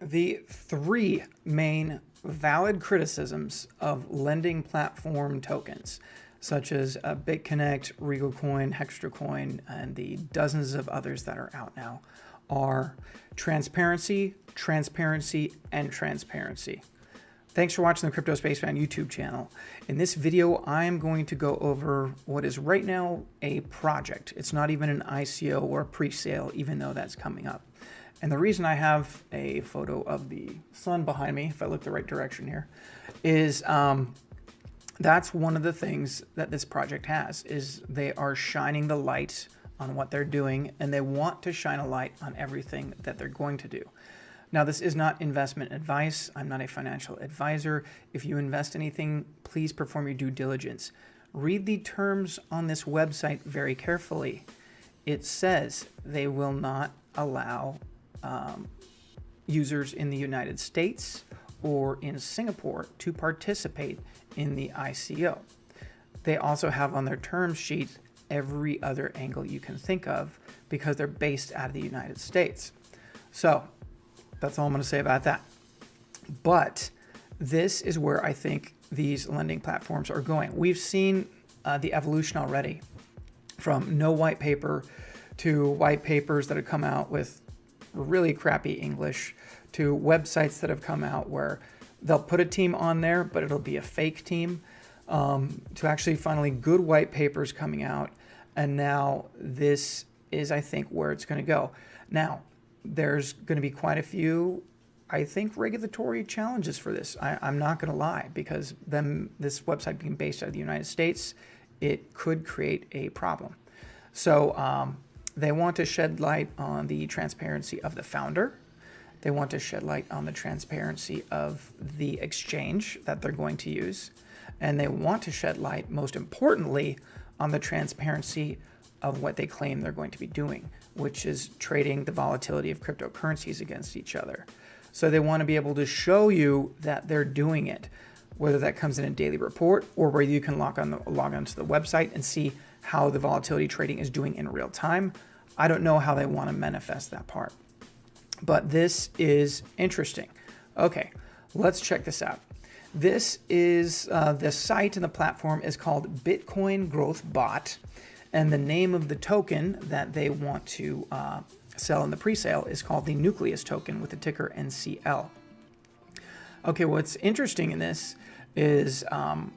The three main valid criticisms of lending platform tokens, such as BitConnect, RegalCoin, HextraCoin, and the dozens of others that are out now, are transparency, transparency, and transparency. Thanks for watching the Crypto Space Fan YouTube channel. In this video, I am going to go over what is right now a project. It's not even an ICO or a pre-sale, even though that's coming up. And the reason I have a photo of the sun behind me, if I look the right direction here, is that's one of the things that this project has, is they are shining the light on what they're doing, and they want to shine a light on everything that they're going to do. Now, this is not investment advice. I'm not a financial advisor. If you invest anything, please perform your due diligence. Read the terms on this website very carefully. It says they will not allow users in the United States or in Singapore to participate in the ICO. They also have on their term sheet every other angle you can think of because they're based out of the United States. So that's all I'm going to say about that. But this is where I think these lending platforms are going. We've seen the evolution already, from no white paper to white papers that have come out with really crappy English, to websites that have come out where they'll put a team on there, but it'll be a fake team, to actually finally good white papers coming out. And now this is, I think, where it's going to go. Now, there's going to be quite a few, I think, regulatory challenges for this. I'm not going to lie, because this website being based out of the United States, it could create a problem. So they want to shed light on the transparency of the founder. They want to shed light on the transparency of the exchange that they're going to use. And they want to shed light, most importantly, on the transparency of what they claim they're going to be doing, which is trading the volatility of cryptocurrencies against each other. So they want to be able to show you that they're doing it, whether that comes in a daily report or where you can log onto the website and see how the volatility trading is doing in real time. I don't know how they want to manifest that part, but this is interesting. Okay, let's check this out. This is the site and the platform is called Bitcoin Growth Bot, and the name of the token that they want to sell in the pre-sale is called the Nucleus token with the ticker NCL. Okay, what's interesting in this is, and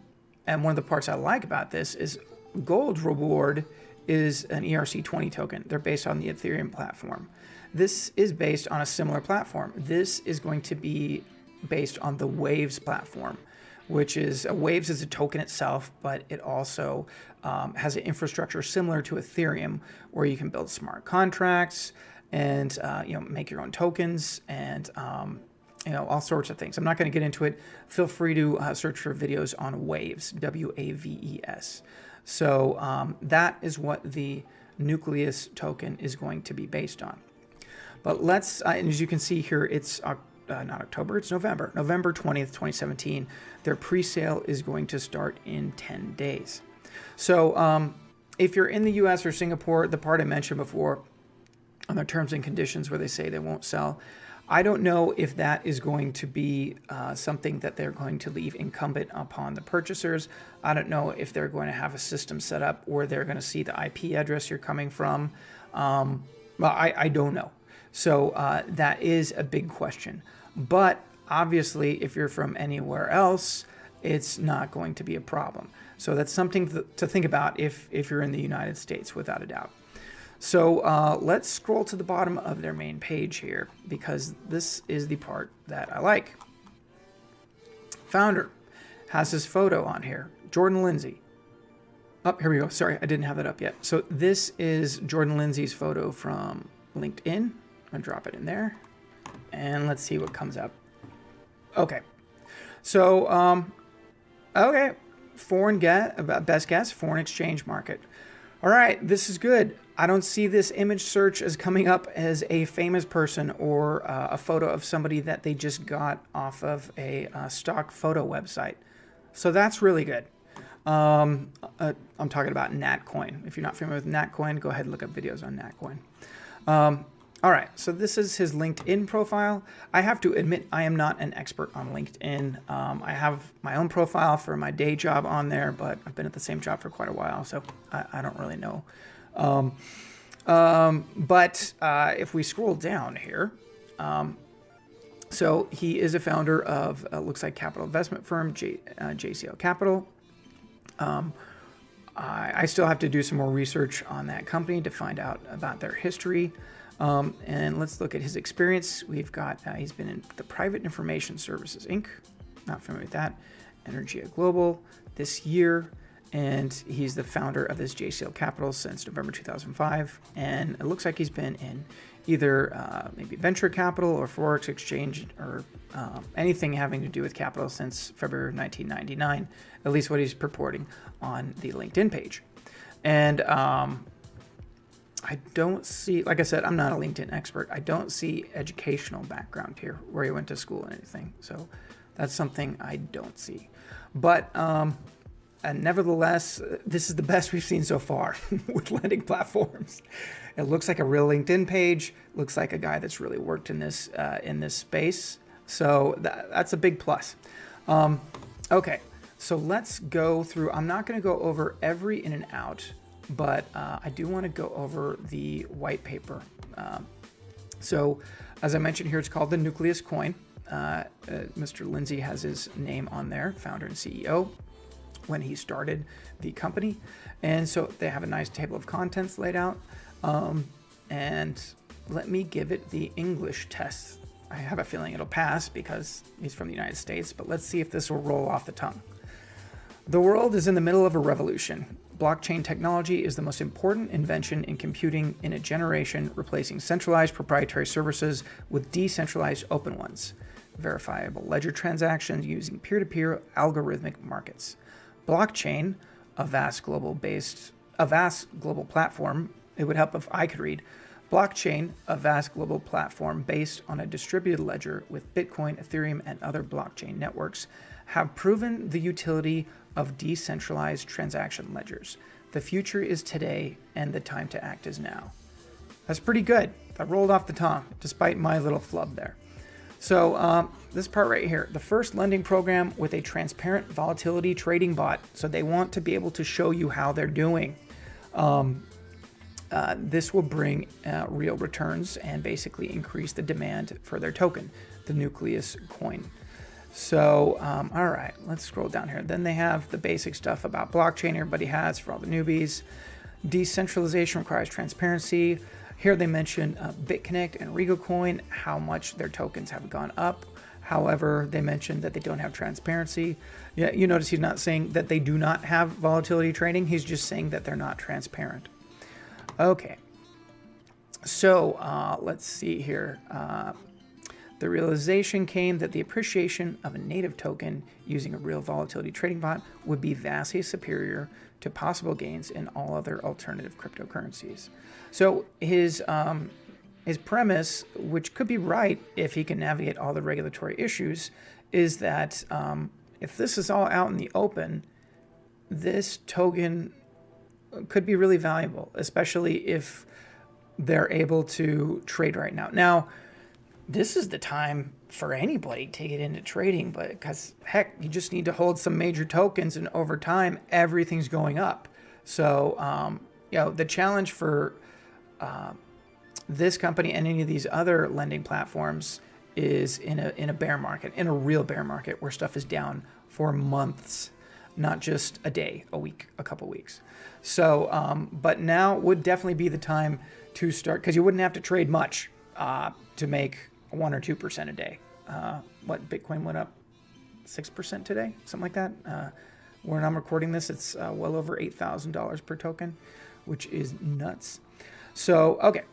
one of the parts I like about this is Gold Reward is an ERC20 token. They're based on the Ethereum platform. This is based on a similar platform. This is going to be based on the Waves platform, which is Waves is a token itself, but it also has an infrastructure similar to Ethereum, where you can build smart contracts and make your own tokens and all sorts of things. I'm not going to get into it. Feel free to search for videos on Waves, WAVES. So that is what the Nucleus token is going to be based on. But let's, and as you can see here, it's not October, it's November. November 20th, 2017. Their pre-sale is going to start in 10 days. So if you're in the US or Singapore, the part I mentioned before on their terms and conditions where they say they won't sell, I don't know if that is going to be something that they're going to leave incumbent upon the purchasers. I don't know if they're going to have a system set up where they're going to see the IP address you're coming from. Well, I don't know. So that is a big question. But obviously, if you're from anywhere else, it's not going to be a problem. So that's something to think about if you're in the United States, without a doubt. So let's scroll to the bottom of their main page here, because this is the part that I like. Founder has his photo on here, Jordan Lindsay. Oh, here we go. Sorry, I didn't have that up yet. So this is Jordan Lindsay's photo from LinkedIn. I'm gonna drop it in there, and let's see what comes up. Okay, so okay, best guess, foreign exchange market. All right, this is good. I don't see this image search as coming up as a famous person or a photo of somebody that they just got off of a stock photo website. So that's really good. I'm talking about Natcoin. If you're not familiar with Natcoin, go ahead and look up videos on Natcoin. All right, so this is his LinkedIn profile. I have to admit, I am not an expert on LinkedIn. I have my own profile for my day job on there, but I've been at the same job for quite a while, so I don't really know. But if we scroll down here, so he is a founder of, looks like capital investment firm, JCL Capital. I still have to do some more research on that company to find out about their history. And let's look at his experience. We've got, he's been in the Private Information Services, Inc., not familiar with that, Energia Global this year, and he's the founder of this JCL Capital since November 2005. And it looks like he's been in either maybe venture capital or forex exchange or anything having to do with capital since February 1999, at least what he's purporting on the LinkedIn page. And I don't see, like I said, I'm not a LinkedIn expert. I don't see educational background here, where he went to school and anything. So that's something I don't see. But and nevertheless, this is the best we've seen so far with lending platforms. It looks like a real LinkedIn page. Looks like a guy that's really worked in this space. So that's a big plus. Okay, so let's go through. I'm not going to go over every in and out, but I do want to go over the white paper. So as I mentioned here, it's called the Nucleus Coin. Mr. Lindsay has his name on there, founder and CEO, when he started the company. And so they have a nice table of contents laid out. And let me give it the English test. I have a feeling it'll pass because he's from the United States, but let's see if this will roll off the tongue. The world is in the middle of a revolution. Blockchain technology is the most important invention in computing in a generation, replacing centralized proprietary services with decentralized open ones. Verifiable ledger transactions using peer-to-peer algorithmic markets. Blockchain, a vast global platform. It would help if I could read. Blockchain, a vast global platform based on a distributed ledger with Bitcoin, Ethereum, and other blockchain networks, have proven the utility of decentralized transaction ledgers. The future is today, and the time to act is now. That's pretty good. That rolled off the tongue, despite my little flub there. So this part right here, the first lending program with a transparent volatility trading bot. So they want to be able to show you how they're doing. This will bring real returns and basically increase the demand for their token, the Nucleus coin. So, all right, let's scroll down here. Then they have the basic stuff about blockchain everybody has for all the newbies. Decentralization requires transparency. Here they mention BitConnect and RegoCoin, how much their tokens have gone up. However, they mentioned that they don't have transparency. Yeah, you notice he's not saying that they do not have volatility trading. He's just saying that they're not transparent. Okay, so let's see here. The realization came that the appreciation of a native token using a real volatility trading bot would be vastly superior to possible gains in all other alternative cryptocurrencies. So his premise, which could be right if he can navigate all the regulatory issues, is that if this is all out in the open, this token could be really valuable, especially if they're able to trade right now. Now, this is the time for anybody to get into trading, but because heck, you just need to hold some major tokens, and over time, everything's going up. So, the challenge for this company and any of these other lending platforms is in a bear market, in a real bear market where stuff is down for months, not just a day, a week, a couple weeks. So, but now would definitely be the time to start, because you wouldn't have to trade much to make 1 or 2% a day. Bitcoin went up 6% today, something like that. When I'm recording this, it's well over $8,000 per token, which is nuts. So, okay.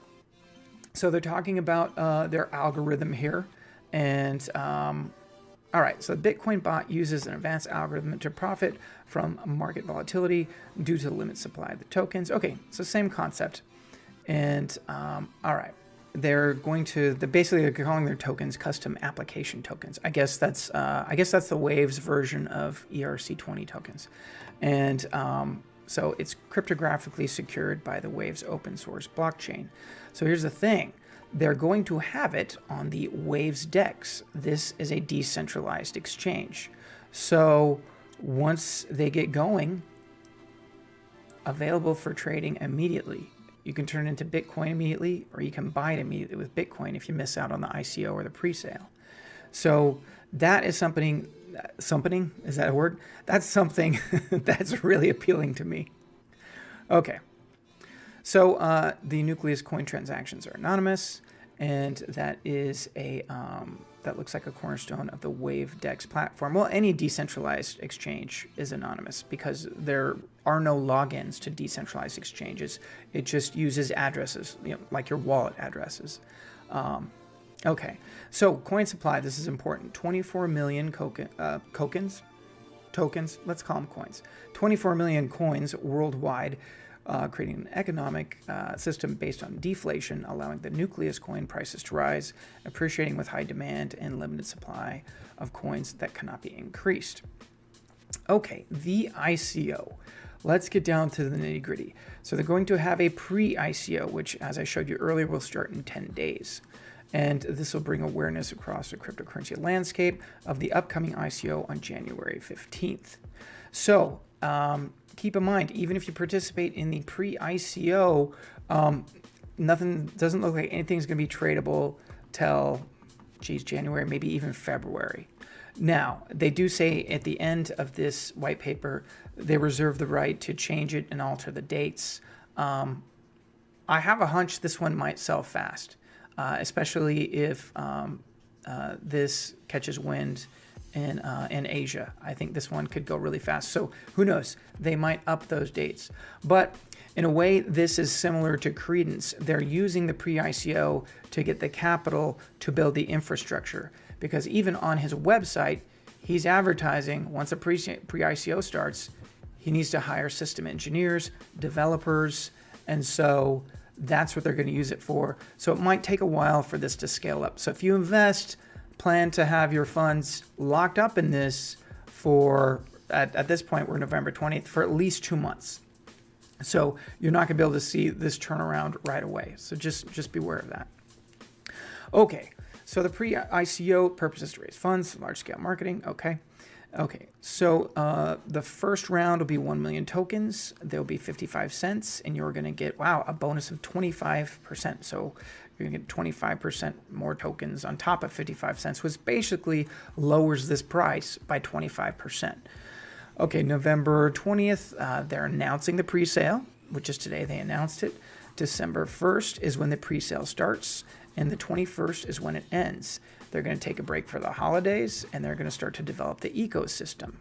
So they're talking about their algorithm here. And all right, so the Bitcoin bot uses an advanced algorithm to profit from market volatility due to the limited supply of the tokens. Okay, so same concept. And all right, they're basically calling their tokens custom application tokens. I guess that's the Waves version of ERC20 tokens. And so it's cryptographically secured by the Waves open source blockchain. So here's the thing. they're going to have it on the Waves DEX. This is a decentralized exchange. So once they get going, available for trading immediately. You can turn it into Bitcoin immediately, or you can buy it immediately with Bitcoin if you miss out on the ICO or the pre-sale. So that is something, is that a word? That's something that's really appealing to me. Okay. So the Nucleus coin transactions are anonymous, and that is a that looks like a cornerstone of the Wave DEX platform. Well, any decentralized exchange is anonymous because there are no logins to decentralized exchanges. It just uses addresses, like your wallet addresses. Okay, so coin supply. This is important. 24 million tokens. Let's call them coins. 24 million coins worldwide. Creating an economic system based on deflation, allowing the Nucleus coin prices to rise, appreciating with high demand and limited supply of coins that cannot be increased. Okay, the ICO. Let's get down to the nitty gritty. So they're going to have a pre-ICO, which, as I showed you earlier, will start in 10 days. And this will bring awareness across the cryptocurrency landscape of the upcoming ICO on January 15th. So, keep in mind, even if you participate in the pre-ICO, nothing doesn't look like anything's going to be tradable till, January, maybe even February. Now, they do say at the end of this white paper, they reserve the right to change it and alter the dates. I have a hunch this one might sell fast, especially if this catches wind in Asia. I think this one could go really fast. So who knows? They might up those dates. But in a way, this is similar to Credence. They're using the pre-ICO to get the capital to build the infrastructure. Because even on his website, he's advertising once a pre-ICO starts, he needs to hire system engineers, developers, and so that's what they're going to use it for. So it might take a while for this to scale up. So if you invest, plan to have your funds locked up in this for, at this point, we're November 20th, for at least 2 months. So you're not going to be able to see this turnaround right away. So just beware of that. Okay, so the pre-ICO purpose is to raise funds, large-scale marketing. Okay, so the first round will be 1 million tokens. There'll be 55 cents, and you're going to get, a bonus of 25%. So you're going to get 25% more tokens on top of 55 cents, which basically lowers this price by 25%. Okay, November 20th, they're announcing the pre-sale, which is today. They announced it. December 1st is when the pre-sale starts, and the 21st is when it ends. They're going to take a break for the holidays, and they're going to start to develop the ecosystem.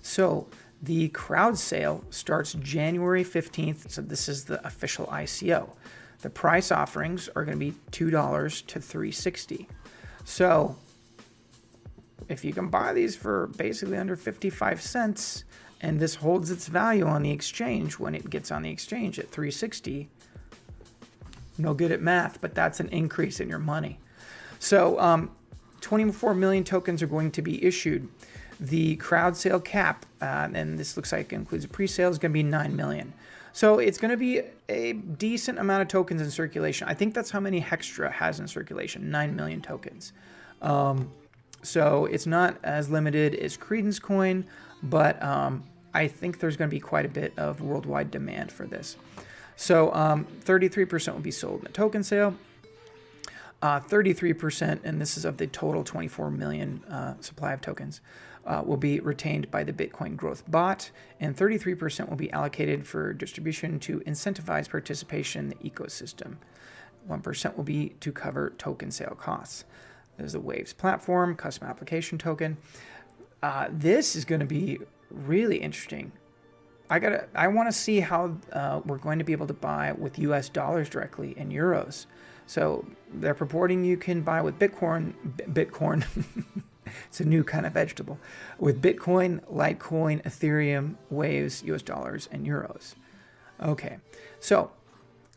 So the crowd sale starts January 15th, so this is the official ICO. The price offerings are going to be $2 to $3.60. So if you can buy these for basically under 55 cents, and this holds its value on the exchange when it gets on the exchange at $3.60, no good at math, but that's an increase in your money. So 24 million tokens are going to be issued. The crowd sale cap, and this looks like it includes a pre-sale, is going to be 9 million. So it's going to be a decent amount of tokens in circulation. I think that's how many Hextra has in circulation, 9 million tokens. So it's not as limited as Credence Coin, but I think there's going to be quite a bit of worldwide demand for this. So 33% will be sold in the token sale. 33%, and this is of the total 24 million supply of tokens, will be retained by the Bitcoin Growth Bot, and 33% will be allocated for distribution to incentivize participation in the ecosystem. 1% will be to cover token sale costs. There's the Waves platform, custom application token. This is going to be really interesting. I want to see how we're going to be able to buy with US dollars directly and euros. So they're purporting you can buy with Bitcoin. It's a new kind of vegetable. With Bitcoin, Litecoin, Ethereum, Waves, US dollars, and euros. Okay, so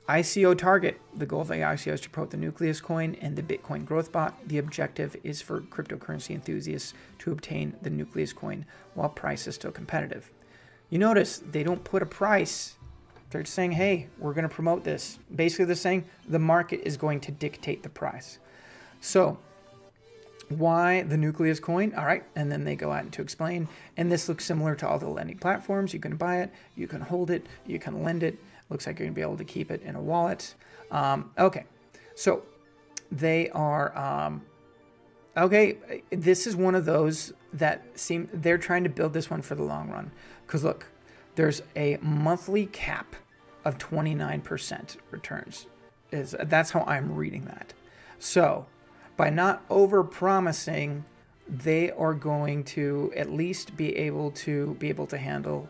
ICO target. The goal of the ICO is to promote the Nucleus coin and the Bitcoin Growth Bot. The objective is for cryptocurrency enthusiasts to obtain the Nucleus coin while price is still competitive. You notice they don't put a price They're saying, hey, we're going to promote this. Basically, they're saying the market is going to dictate the price. So why the Nucleus coin? All right. And then they go out to explain. And this looks similar to all the lending platforms. You can buy it, you can hold it, you can lend it. Looks like you're going to be able to keep it in a wallet. Okay. So they are, okay. This is one of those that they're trying to build this one for the long run. Because look, there's a monthly cap of 29% returns. That's how I'm reading that. So by not over-promising, they are going to at least be able to handle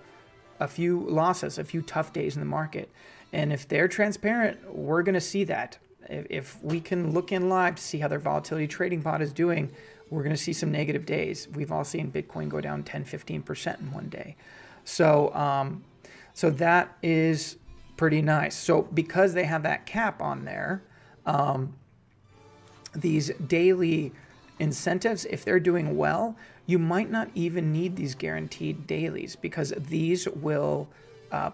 a few losses, a few tough days in the market. And if they're transparent, we're going to see that. If we can look in live to see how their volatility trading bot is doing, we're going to see some negative days. We've all seen Bitcoin go down 10, 15% in one day. So, so that is pretty nice. So because they have that cap on there, these daily incentives, if they're doing well, you might not even need these guaranteed dailies because these will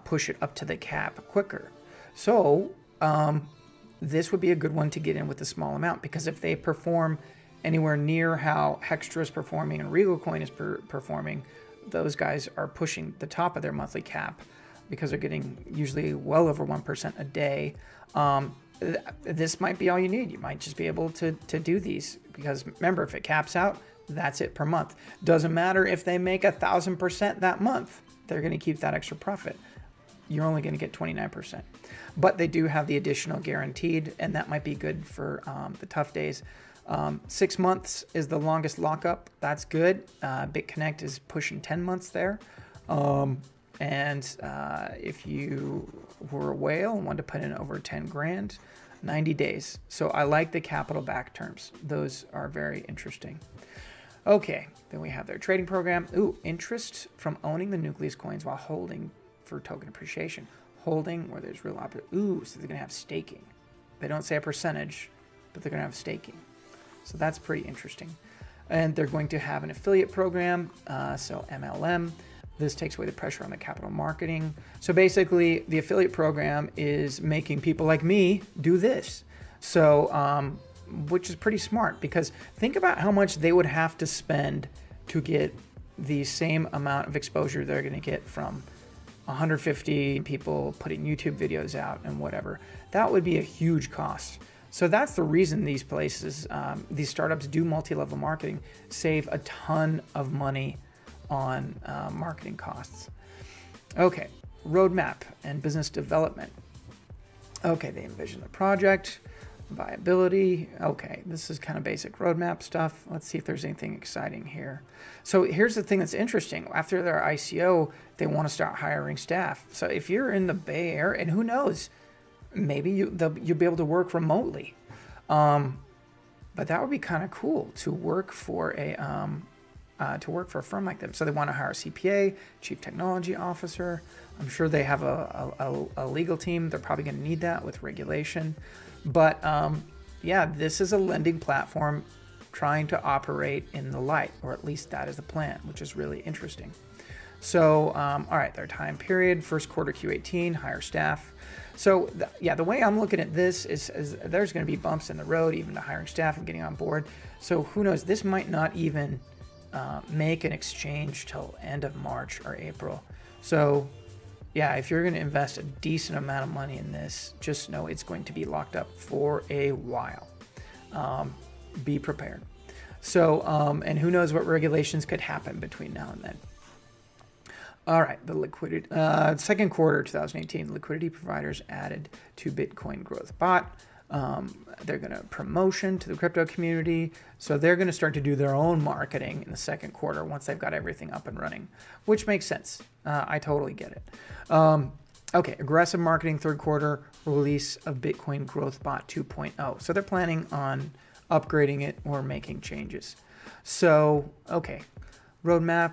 push it up to the cap quicker. So this would be a good one to get in with a small amount, because if they perform anywhere near how Hextra is performing and Regal Coin is performing, those guys are pushing the top of their monthly cap because they're getting usually well over 1% a day. This might be all you need. You might just be able to do these, because remember, if it caps out, that's it per month. Doesn't matter if they make 1,000% that month, they're going to keep that extra profit. You're only going to get 29%. But they do have the additional guaranteed, and that might be good for the tough days. 6 months is the longest lockup. That's good. BitConnect is pushing 10 months there. And if you were a whale and wanted to put in over 10 grand, 90 days. So I like the capital back terms. Those are very interesting. Okay, then we have their trading program. Ooh, interest from owning the Nucleus coins while holding for token appreciation. Holding where there's real opportunity. Ooh, so they're going to have staking. They don't say a percentage, but they're going to have staking. So that's pretty interesting. And they're going to have an affiliate program, so MLM. This takes away the pressure on the capital marketing. So basically, the affiliate program is making people like me do this. So, which is pretty smart, because think about how much they would have to spend to get the same amount of exposure they're going to get from 150 people putting YouTube videos out and whatever. That would be a huge cost. So that's the reason these places, these startups do multi-level marketing, save a ton of money on marketing costs. Okay, roadmap and business development. Okay, they envision the project, viability. Okay, this is kind of basic roadmap stuff. Let's see if there's anything exciting here. So here's the thing that's interesting. After their ICO, they want to start hiring staff. So if you're in the Bay Area, and who knows, maybe you'll be able to work remotely. But that would be kind of cool to work for a firm like them. So they want to hire a CPA, chief technology officer. I'm sure they have a legal team. They're probably going to need that with regulation. But yeah, this is a lending platform trying to operate in the light, or at least that is the plan, which is really interesting. So, all right, their time period, first quarter Q18, hire staff. So yeah, the way I'm looking at this is there's going to be bumps in the road, even to hiring staff and getting on board. So who knows, this might not even make an exchange till end of March or April. So yeah, if you're going to invest a decent amount of money in this, just know it's going to be locked up for a while. Be prepared. So, and who knows what regulations could happen between now and then. All right, the liquidity, second quarter 2018, liquidity providers added to Bitcoin Growth Bot. They're going to promotion to the crypto community. So they're going to start to do their own marketing in the second quarter once they've got everything up and running, which makes sense. I totally get it. Okay, aggressive marketing third quarter, release of Bitcoin Growth Bot 2.0. So they're planning on upgrading it or making changes. So, okay. Roadmap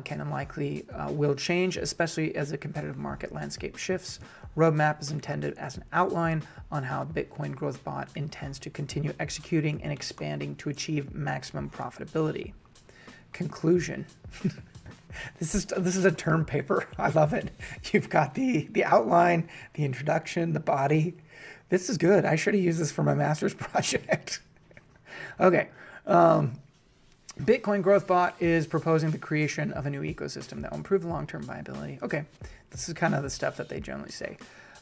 can and likely will change, especially as the competitive market landscape shifts. Roadmap is intended as an outline on how Bitcoin Growth Bot intends to continue executing and expanding to achieve maximum profitability. Conclusion. This is a term paper. I love it. You've got the outline, the introduction, the body. This is good. I should have used this for my master's project. Okay. Bitcoin Growth Bot is proposing the creation of a new ecosystem that will improve the long-term viability. Okay, this is kind of the stuff that they generally say.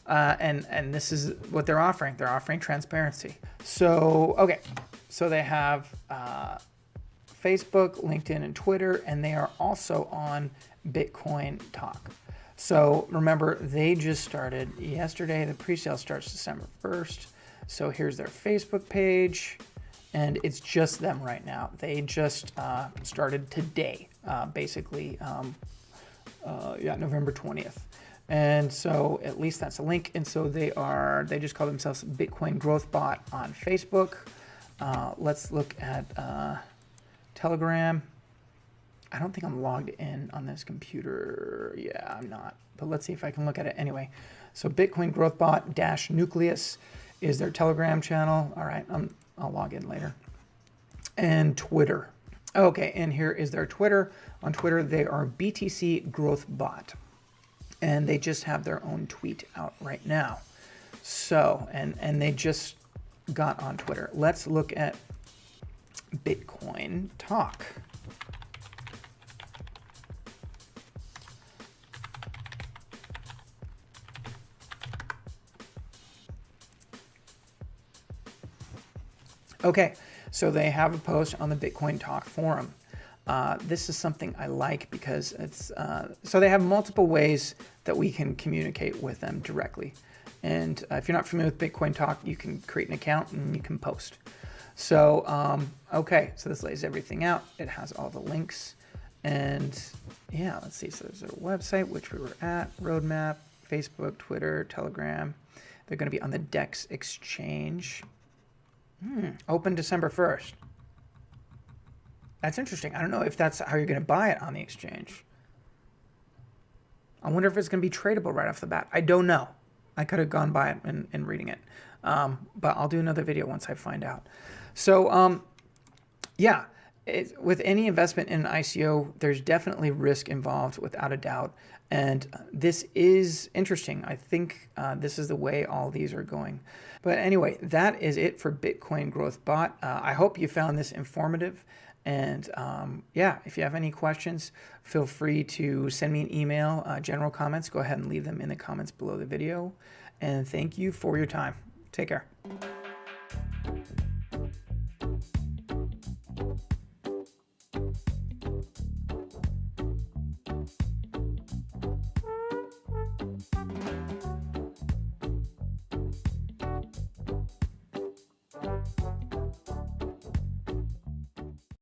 And this is what they're offering. They're offering transparency. So, okay, so they have Facebook, LinkedIn, and Twitter, and they are also on Bitcoin Talk. So remember, they just started yesterday. The pre-sale starts December 1st. So here's their Facebook page. And it's just them right now. They just started today, basically, November 20th. And so at least that's a link. And so they just call themselves Bitcoin Growth Bot on Facebook. Let's look at Telegram. I don't think I'm logged in on this computer. Yeah, I'm not. But let's see if I can look at it anyway. So Bitcoin Growth Bot - Nucleus is their Telegram channel. All right, I'll log in later. And Twitter. Okay, and here is their Twitter. On Twitter, they are BTC Growth Bot. And they just have their own tweet out right now. So, and they just got on Twitter. Let's look at Bitcoin Talk. Okay, so they have a post on the Bitcoin Talk forum. This is something I like because it's so they have multiple ways that we can communicate with them directly. And if you're not familiar with Bitcoin Talk, you can create an account and you can post. So, okay, so this lays everything out. It has all the links. And yeah, let's see. So there's a website, which we were at, roadmap, Facebook, Twitter, Telegram. They're going to be on the DEX exchange. Open December 1st. That's interesting. I don't know if that's how you're going to buy it on the exchange. I wonder if it's going to be tradable right off the bat. I don't know. I could have gone by it and reading it. But I'll do another video once I find out. So, yeah, with any investment in an ICO, there's definitely risk involved without a doubt. And this is interesting. I think this is the way all these are going. But anyway, that is it for Bitcoin Growth Bot. I hope you found this informative. And yeah, if you have any questions, feel free to send me an email. General comments, go ahead and leave them in the comments below the video. And thank you for your time. Take care.